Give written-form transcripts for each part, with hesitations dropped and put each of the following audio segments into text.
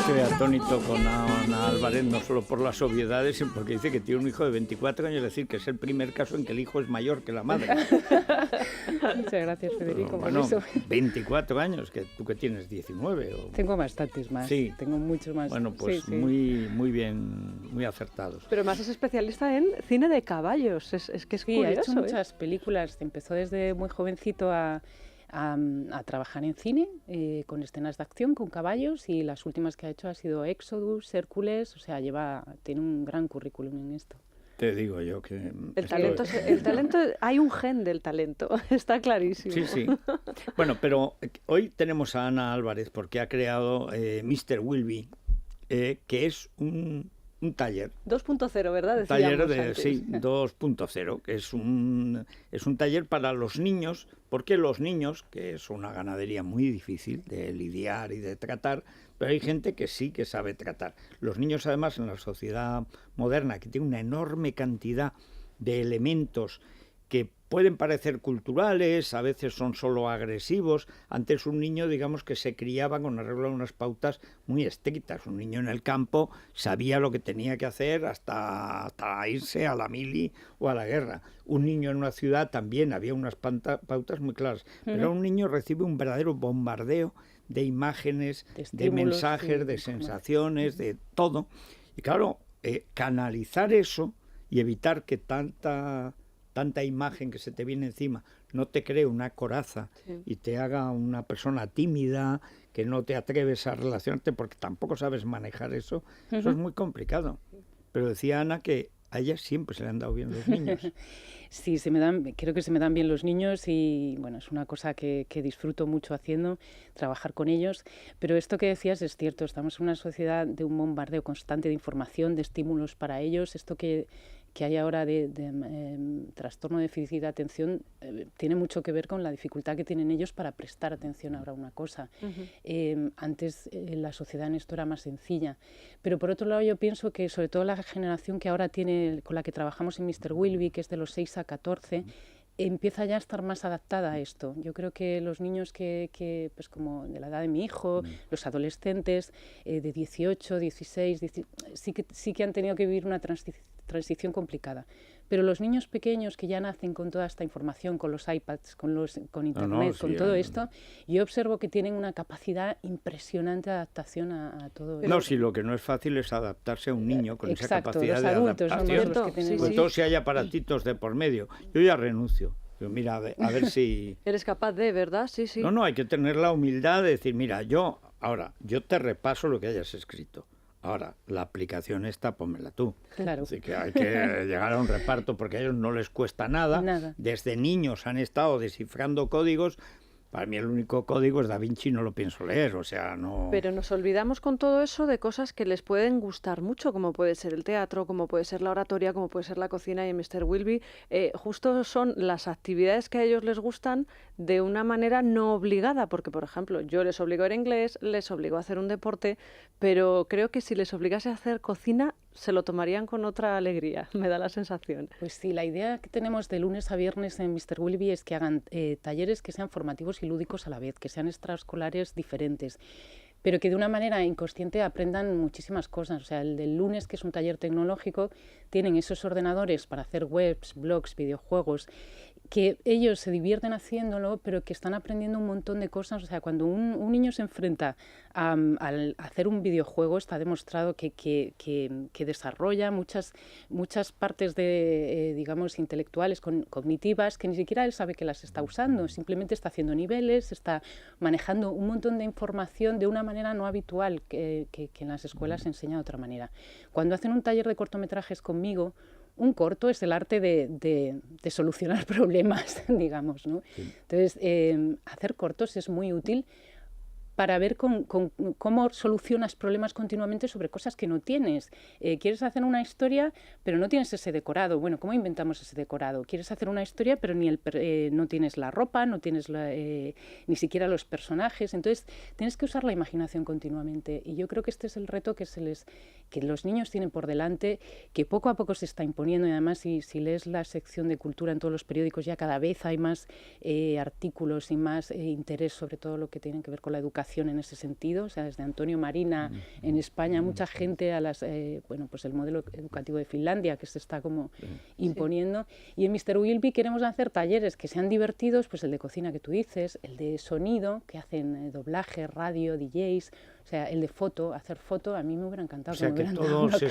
estoy atónito con Ana Álvarez, no solo por las obviedades, sino porque dice que tiene un hijo de 24 años, es decir, que es el primer caso en que el hijo es mayor que la madre. Muchas gracias, Federico. Bueno, 24 años, que tú que tienes 19. O... Tengo bastantes más, sí. Tengo muchos más. Bueno, pues sí. Muy bien, muy acertados. Pero más es especialista en cine de caballos, es que es sí, curioso. Ha hecho muchas películas, empezó desde muy jovencito a trabajar en cine con escenas de acción, con caballos, y las últimas que ha hecho ha sido Exodus, Hércules, o sea, tiene un gran currículum en esto. Te digo yo que... El talento, hay un gen del talento, está clarísimo. Sí, sí. Bueno, pero hoy tenemos a Ana Álvarez porque ha creado Mr. Wilby, que es un taller. 2.0, ¿verdad? Taller de, sí, 2.0, que es un taller para los niños, porque los niños, que es una ganadería muy difícil de lidiar y de tratar, pero hay gente que sí que sabe tratar. Los niños, además, en la sociedad moderna, que tiene una enorme cantidad de elementos que pueden parecer culturales, a veces son solo agresivos. Antes un niño, digamos, que se criaba con unas pautas muy estrictas. Un niño en el campo sabía lo que tenía que hacer hasta irse a la mili o a la guerra. Un niño en una ciudad también había unas pautas muy claras. Pero un niño recibe un verdadero bombardeo de imágenes, de mensajes, de sensaciones, de todo. Y claro, canalizar eso y evitar que tanta imagen que se te viene encima no te cree una coraza y te haga una persona tímida, que no te atreves a relacionarte porque tampoco sabes manejar eso, eso es muy complicado. Pero decía Ana que a ella siempre se le han dado bien los niños. Sí, creo que se me dan bien los niños y bueno, es una cosa que disfruto mucho haciendo, trabajar con ellos. Pero esto que decías es cierto, estamos en una sociedad de un bombardeo constante de información, de estímulos para ellos. Esto que hay ahora de trastorno de déficit de atención tiene mucho que ver con la dificultad que tienen ellos para prestar atención ahora a una cosa. Antes la sociedad en esto era más sencilla, pero por otro lado yo pienso que sobre todo la generación que ahora tiene, con la que trabajamos en Mr. Wilby, que es de los 6 a 14, empieza ya a estar más adaptada a esto. Yo creo que los niños que pues como de la edad de mi hijo, los adolescentes de 18, 16, sí que han tenido que vivir una transición complicada. Pero los niños pequeños que ya nacen con toda esta información, con los iPads, con Internet, con todo esto, yo observo que tienen una capacidad impresionante de adaptación a todo esto. No, si lo que no es fácil es adaptarse a un niño con esa capacidad los de adultos adaptación. Son los que tienen Sobre todo si hay aparatitos de por medio. Yo ya renuncio. Pero mira, a ver si... Eres capaz de, ¿verdad? Sí, sí. No, hay que tener la humildad de decir, mira, yo te repaso lo que hayas escrito. Ahora, la aplicación esta, pónmela tú. Claro. Así que hay que llegar a un reparto porque a ellos no les cuesta nada. Desde niños han estado descifrando códigos. Para mí el único código es Da Vinci, no lo pienso leer, o sea, no... Pero nos olvidamos con todo eso de cosas que les pueden gustar mucho, como puede ser el teatro, como puede ser la oratoria, como puede ser la cocina, y en Mr. Wilby justo son las actividades que a ellos les gustan de una manera no obligada, porque, por ejemplo, yo les obligo a ir a inglés, les obligo a hacer un deporte, pero creo que si les obligase a hacer cocina, se lo tomarían con otra alegría, me da la sensación. Pues sí, la idea que tenemos de lunes a viernes en Mr. Wilby es que hagan talleres que sean formativos y lúdicos a la vez, que sean extraescolares diferentes, pero que de una manera inconsciente aprendan muchísimas cosas. O sea, el del lunes, que es un taller tecnológico, tienen esos ordenadores para hacer webs, blogs, videojuegos, que ellos se divierten haciéndolo, pero que están aprendiendo un montón de cosas. O sea, cuando un niño se enfrenta al hacer un videojuego, está demostrado que desarrolla muchas partes digamos, intelectuales, cognitivas, que ni siquiera él sabe que las está usando. Simplemente está haciendo niveles, está manejando un montón de información de una manera no habitual, que en las escuelas se enseña de otra manera. Cuando hacen un taller de cortometrajes conmigo, un corto es el arte de solucionar problemas, digamos, ¿no? Sí. Entonces, hacer cortos es muy útil para ver cómo solucionas problemas continuamente sobre cosas que no tienes. Quieres hacer una historia, pero no tienes ese decorado. Bueno, ¿cómo inventamos ese decorado? Quieres hacer una historia, pero no tienes la ropa, no tienes ni siquiera los personajes. Entonces, tienes que usar la imaginación continuamente. Y yo creo que este es el reto que los niños tienen por delante, que poco a poco se está imponiendo. Y además, si lees la sección de cultura en todos los periódicos, ya cada vez hay más artículos y más interés sobre todo lo que tiene que ver con la educación innovación en ese sentido, o sea, desde Antonio Marina en España, mucha gente a las, pues el modelo educativo de Finlandia que se está como imponiendo. Y en Mr. Wilby queremos hacer talleres que sean divertidos, pues el de cocina que tú dices, el de sonido, que hacen doblaje, radio, DJs, o sea, el de foto, hacer foto, a mí me hubiera encantado. O sea, que todos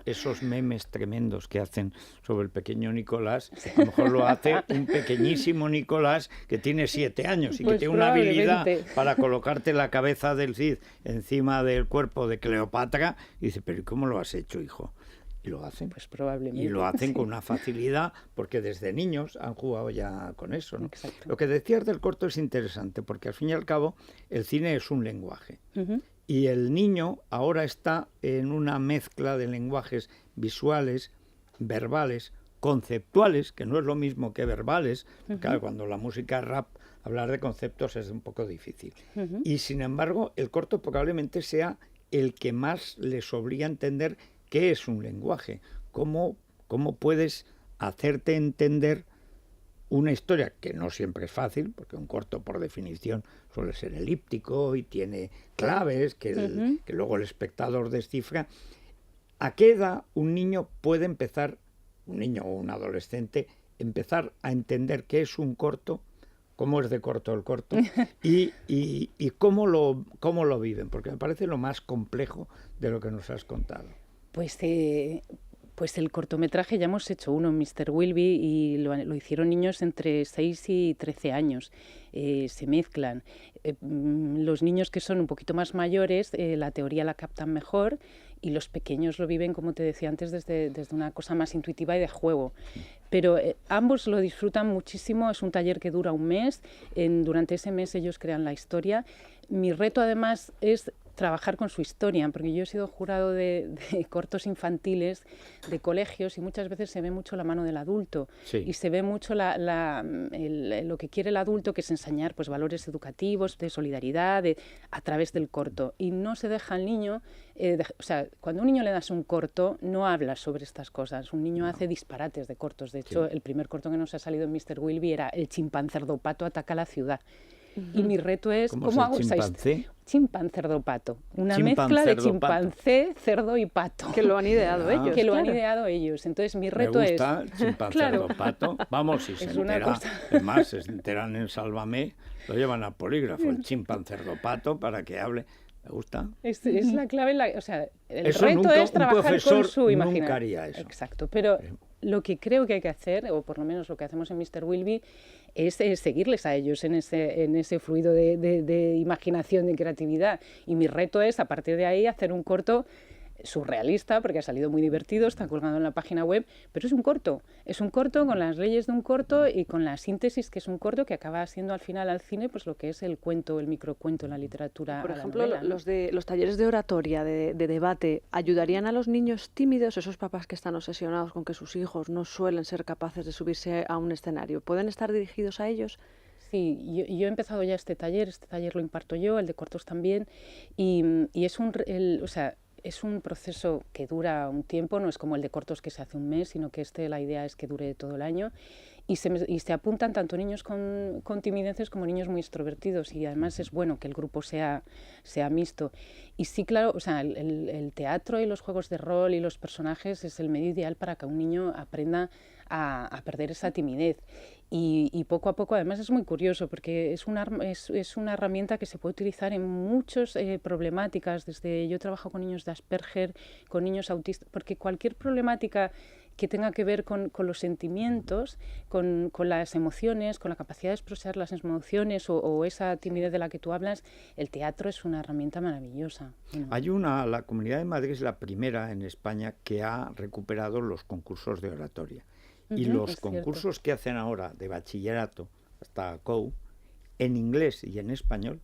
esos memes tremendos que hacen sobre el pequeño Nicolás, a lo mejor lo hace un pequeñísimo Nicolás que tiene 7 años y que tiene una habilidad para colocarte la cabeza del Cid encima del cuerpo de Cleopatra y dice, pero ¿cómo lo has hecho, hijo? Y lo hacen. Pues probablemente. Y lo hacen con una facilidad porque desde niños han jugado ya con eso, ¿no? Exacto. Lo que decías del corto es interesante porque al fin y al cabo el cine es un lenguaje. Y el niño ahora está en una mezcla de lenguajes visuales, verbales, conceptuales, que no es lo mismo que verbales. Claro, cuando la música es rap, hablar de conceptos es un poco difícil. Y sin embargo, el corto probablemente sea el que más les obliga a entender qué es un lenguaje, cómo puedes hacerte entender una historia que no siempre es fácil, porque un corto por definición suele ser elíptico y tiene claves que luego el espectador descifra. ¿A qué edad un niño puede empezar, un niño o un adolescente, empezar a entender qué es un corto, cómo es de corto el corto y cómo lo viven? Porque me parece lo más complejo de lo que nos has contado. Pues el cortometraje ya hemos hecho uno en Mr. Wilby y lo hicieron niños entre 6 y 13 años. Se mezclan. Los niños que son un poquito más mayores, la teoría la captan mejor y los pequeños lo viven, como te decía antes, desde una cosa más intuitiva y de juego. Pero ambos lo disfrutan muchísimo. Es un taller que dura un mes. Durante ese mes ellos crean la historia. Mi reto además es trabajar con su historia, porque yo he sido jurado de cortos infantiles de colegios y muchas veces se ve mucho la mano del adulto y se ve mucho lo que quiere el adulto, que es enseñar pues valores educativos, de solidaridad, a través del corto, y no se deja al niño, o sea, cuando a un niño le das un corto no habla sobre estas cosas, un niño hace disparates de cortos. De hecho, el primer corto que nos ha salido en Mr. Wilby era El chimpán cerdo pato ataca la ciudad. Y mi reto es, ¿cómo hago esa historia? Chimpán, cerdo, pato. Una mezcla de chimpancé, cerdo y pato. Que lo han ideado ellos. Que lo han ideado ellos. Entonces mi reto es... Me gusta, chimpán, cerdo, pato. Vamos, si se entera. Es más, se enteran en Sálvame, lo llevan al polígrafo, el chimpán, cerdo, pato, para que hable. Me gusta. Es la clave, o sea, el eso reto nunca, es trabajar con su imaginación. Nunca haría eso. Exacto, pero lo que creo que hay que hacer, o por lo menos lo que hacemos en Mr. Wilby, es seguirles a ellos en ese fluido de imaginación, de creatividad. Y mi reto es, a partir de ahí, hacer un corto surrealista, porque ha salido muy divertido, está colgado en la página web, pero es un corto con las leyes de un corto y con la síntesis que es un corto, que acaba siendo al final al cine pues lo que es el cuento, el microcuento en la literatura. Por ejemplo, novela, ¿no? los talleres de oratoria, de debate, ¿ayudarían a los niños tímidos, esos papás que están obsesionados con que sus hijos no suelen ser capaces de subirse a un escenario? ¿Pueden estar dirigidos a ellos? Sí, yo he empezado ya este taller lo imparto yo, el de cortos también, y es es un proceso que dura un tiempo, no es como el de cortos que se hace un mes, sino que la idea es que dure todo el año, y se apuntan tanto niños con timideces como niños muy extrovertidos, y además es bueno que el grupo sea mixto. Y sí, claro, o sea, el teatro y los juegos de rol y los personajes es el medio ideal para que un niño aprenda a perder esa timidez. Y poco a poco, además es muy curioso, porque es una herramienta que se puede utilizar en muchas problemáticas. Yo trabajo con niños de Asperger, con niños autistas, porque cualquier problemática que tenga que ver con los sentimientos, con las emociones, con la capacidad de expresar las emociones o esa timidez de la que tú hablas, el teatro es una herramienta maravillosa. La Comunidad de Madrid es la primera en España que ha recuperado los concursos de oratoria. Y los concursos que hacen ahora de bachillerato, hasta COU, en inglés y en español,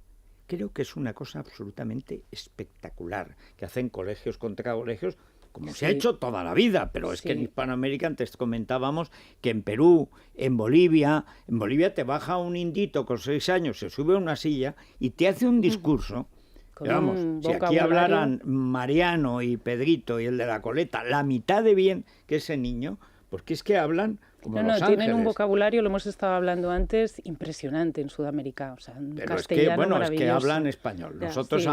creo que es una cosa absolutamente espectacular, que hacen colegios contra colegios, como se ha hecho toda la vida, pero es que en Hispanoamérica antes comentábamos que en Perú, en Bolivia te baja un indito con 6 años, se sube a una silla y te hace un discurso. Vamos, si aquí hablaran Mariano y Pedrito y el de la coleta, la mitad de bien que ese niño, porque es que hablan como No, Los tienen un Ángeles. vocabulario, lo hemos estado hablando antes, impresionante en Sudamérica. O sea, un Pero castellano es que maravilloso. hablan español. Ya, Nosotros, sí.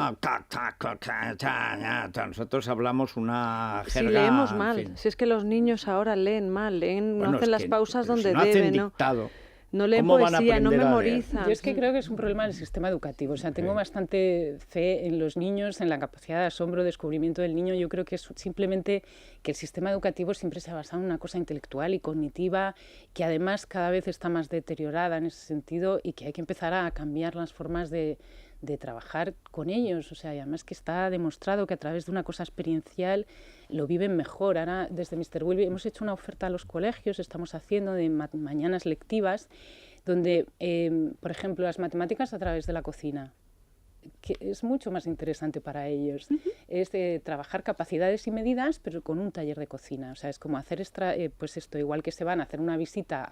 nosotros hablamos una Si jerga. leemos en mal, fin. si es que los niños ahora leen mal, no Bueno, hacen es las que- pausas pero si donde no hacen deben, dictado, no leen ¿cómo van a poesía, no aprender a leer? memorizan. Yo es que creo que es un problema del sistema educativo. O sea, tengo Sí. bastante fe en los niños, en la capacidad de asombro, descubrimiento del niño. Yo creo que es simplemente que el sistema educativo siempre se ha basado en una cosa intelectual y cognitiva, que además cada vez está más deteriorada en ese sentido y que hay que empezar a cambiar las formas de trabajar con ellos. O sea, y además que está demostrado que a través de una cosa experiencial lo viven mejor. Ahora, desde Mr. Wilby, hemos hecho una oferta a los colegios, estamos haciendo de mañanas lectivas, donde, por ejemplo, las matemáticas a través de la cocina, que es mucho más interesante para ellos. Es de trabajar capacidades y medidas, pero con un taller de cocina. O sea, es como hacer pues esto, igual que se van a hacer una visita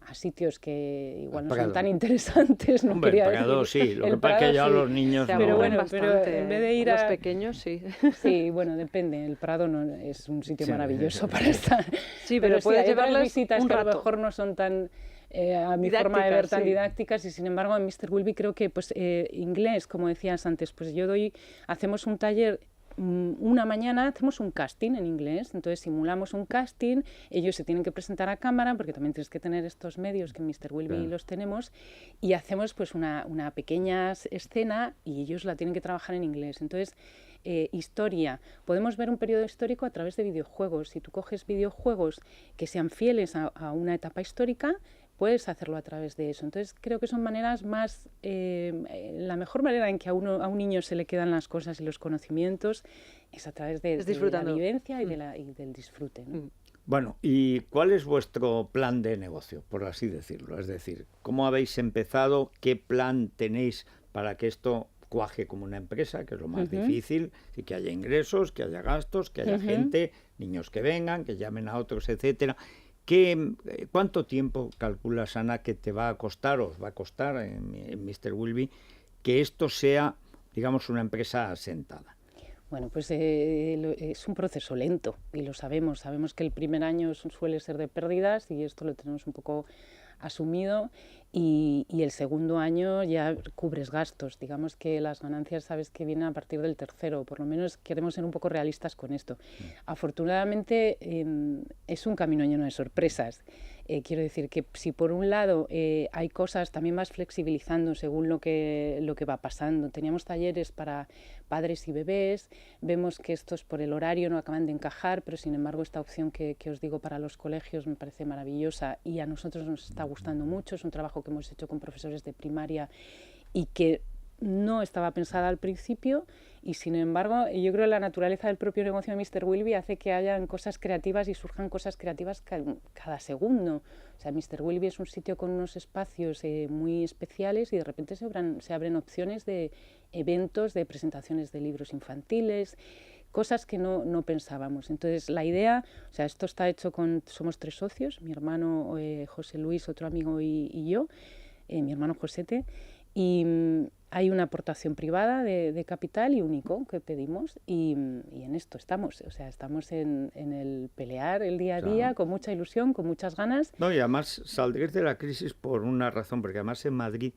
a sitios que igual no son tan interesantes, no Hombre, quería el Prado decir. sí, lo El que pasa es que Prado ya sí. los niños Se no... Pero aburren bueno, pero bastante, en vez de ir los a... pequeños sí. Sí, bueno, depende. El Prado no es un sitio Sí, maravilloso sí. para estar. Sí, pero sí, puedes hay otras llevarles visitas un que a lo rato. mejor no son tan a mi forma de ver Didácticas, tan sí. didácticas, y sin embargo en Mr. Wilby creo que pues inglés, como decías antes, pues hacemos un taller. Una mañana hacemos un casting en inglés, entonces simulamos un casting, ellos se tienen que presentar a cámara porque también tienes que tener estos medios que en Mr. Wilby Claro. los tenemos, y hacemos pues una pequeña escena y ellos la tienen que trabajar en inglés. Entonces, historia, podemos ver un periodo histórico a través de videojuegos. Si tú coges videojuegos que sean fieles a una etapa histórica, puedes hacerlo a través de eso. Entonces creo que son maneras más, la mejor manera en que a un niño se le quedan las cosas y los conocimientos es a través de la disfrutando. vivencia y del disfrute, ¿no? Bueno, ¿y cuál es vuestro plan de negocio, por así decirlo? Es decir, ¿cómo habéis empezado? ¿Qué plan tenéis para que esto cuaje como una empresa, que es lo más difícil, y que haya ingresos, que haya gastos, que haya gente, niños que vengan, que llamen a otros, etcétera? ¿Cuánto tiempo calculas, Ana, que te va a costar, o os va a costar en Mr. Wilby, que esto sea, digamos, una empresa asentada? Bueno, pues es un proceso lento y lo sabemos. Sabemos que el primer año suele ser de pérdidas y esto lo tenemos un poco asumido, y el segundo año ya cubres gastos. Digamos que las ganancias sabes que vienen a partir del tercero, por lo menos queremos ser un poco realistas con esto. Afortunadamente es un camino lleno de sorpresas. Quiero decir que si por un lado hay cosas, también vas flexibilizando según lo que va pasando. Teníamos talleres para padres y bebés, vemos que estos por el horario no acaban de encajar, pero sin embargo esta opción que os digo para los colegios me parece maravillosa y a nosotros nos está gustando mucho. Es un trabajo que hemos hecho con profesores de primaria y que no estaba pensada al principio, y sin embargo yo creo que la naturaleza del propio negocio de Mr. Wilby hace que hayan cosas creativas y surjan cosas creativas cada segundo. O sea, Mr. Wilby es un sitio con unos espacios muy especiales y de repente se abren opciones de eventos, de presentaciones de libros infantiles, cosas que no pensábamos. Entonces la idea, o sea, esto está hecho somos 3 socios, mi hermano José Luis, otro amigo y yo, mi hermano Josete, y hay una aportación privada de capital y único que pedimos, y en esto estamos. O sea, estamos en el pelear el día a día, Claro. con mucha ilusión, con muchas ganas. No, y además saldréis de la crisis por una razón, porque además en Madrid,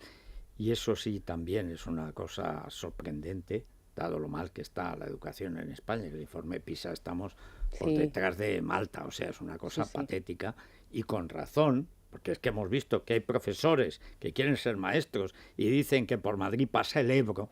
y eso sí también es una cosa sorprendente, dado lo mal que está la educación en España, el informe PISA estamos por Sí. detrás de Malta, o sea, es una cosa Sí, sí. patética, y con razón, porque es que hemos visto que hay profesores que quieren ser maestros y dicen que por Madrid pasa el Ebro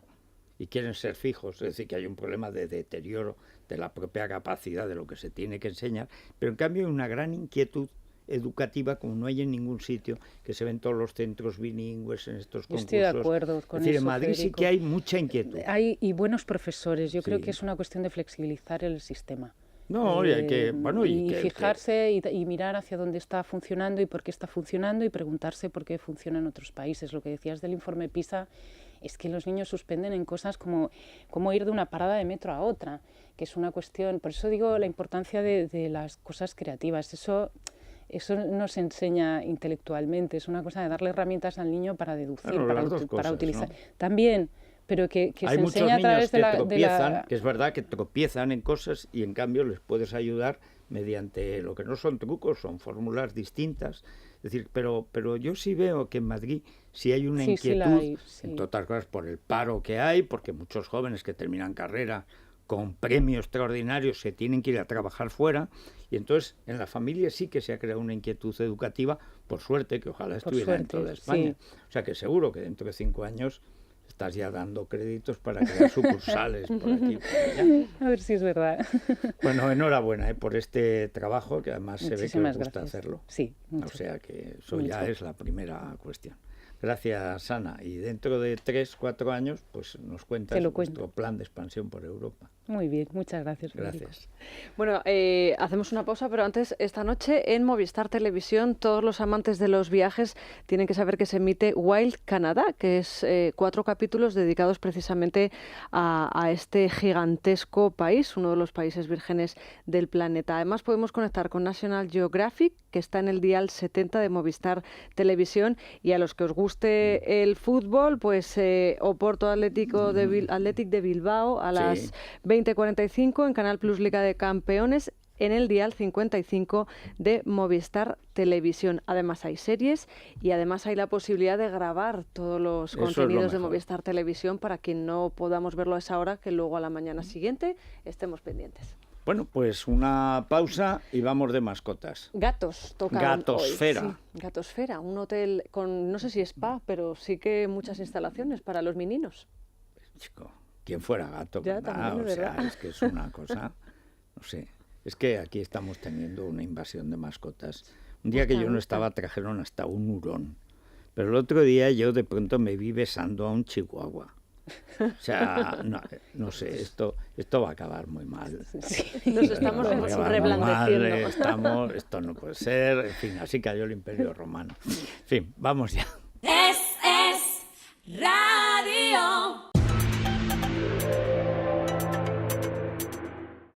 y quieren ser fijos, es decir, que hay un problema de deterioro de la propia capacidad de lo que se tiene que enseñar, pero en cambio hay una gran inquietud educativa como no hay en ningún sitio, que se ven todos los centros bilingües en estos Yo concursos. estoy de acuerdo con es decir, eso, en Madrid Federico. sí que hay mucha inquietud. Y buenos profesores. Yo creo Sí. que es una cuestión de flexibilizar el sistema. No, y hay que, bueno, y que- fijarse y mirar hacia dónde está funcionando y por qué está funcionando, y preguntarse por qué funciona en otros países. Lo que decías del informe PISA es que los niños suspenden en cosas como ir de una parada de metro a otra, que es una cuestión. Por eso digo la importancia de las cosas creativas. Eso no se enseña intelectualmente, es una cosa de darle herramientas al niño para deducir, Claro, para las dos para cosas, utilizar. ¿no? También, pero que hay se muchos enseña a niños través que de la... tropiezan, que es verdad que tropiezan en cosas y en cambio les puedes ayudar mediante lo que no son trucos, son fórmulas distintas. Es decir, pero yo sí veo que en Madrid sí hay una inquietud, entre otras cosas por el paro que hay, porque muchos jóvenes que terminan carrera con premios extraordinarios se tienen que ir a trabajar fuera, y entonces en la familia sí que se ha creado una inquietud educativa, por suerte, que ojalá estuviera en toda España. Sí. O sea que seguro que dentro de 5 años estás ya dando créditos para crear sucursales por aquí, por allá. A ver si es verdad. Bueno, enhorabuena por este trabajo, que además se ve que os gusta hacerlo. Sí. O sea que eso ya es la primera cuestión. Gracias, Ana. Y dentro de 3, 4 años, pues nos cuentas nuestro plan de expansión por Europa. Muy bien, muchas gracias. Gracias. Bueno, hacemos una pausa, pero antes, esta noche en Movistar Televisión, todos los amantes de los viajes tienen que saber que se emite Wild Canadá, que es 4 capítulos dedicados precisamente a este gigantesco país, uno de los países vírgenes del planeta. Además, podemos conectar con National Geographic, que está en el dial 70 de Movistar Televisión, y a los que os guste el fútbol, pues Oporto Athletic de Bilbao a las 20:45 en Canal Plus Liga de Campeones, en el dial 55 de Movistar Televisión. Además hay series y además hay la posibilidad de grabar todos los contenidos de Movistar Televisión para que no podamos verlo a esa hora, que luego a la mañana siguiente estemos pendientes. Bueno, pues una pausa y vamos de mascotas. Gatos tocan Gatosfera. hoy. Sí, Gatosfera, un hotel con, no sé si spa, pero sí que muchas instalaciones para los meninos. Chico, quien fuera gato, ya, también, o sea, es que es una cosa, no sé, es que aquí estamos teniendo una invasión de mascotas. Un día que yo no estaba trajeron hasta un hurón, pero el otro día yo de pronto me vi besando a un chihuahua. O sea, no sé, esto va a acabar muy mal. Sí. Nos estamos reblandeciendo. Esto no puede ser, en fin, así cayó el Imperio Romano. En fin, vamos ya. Es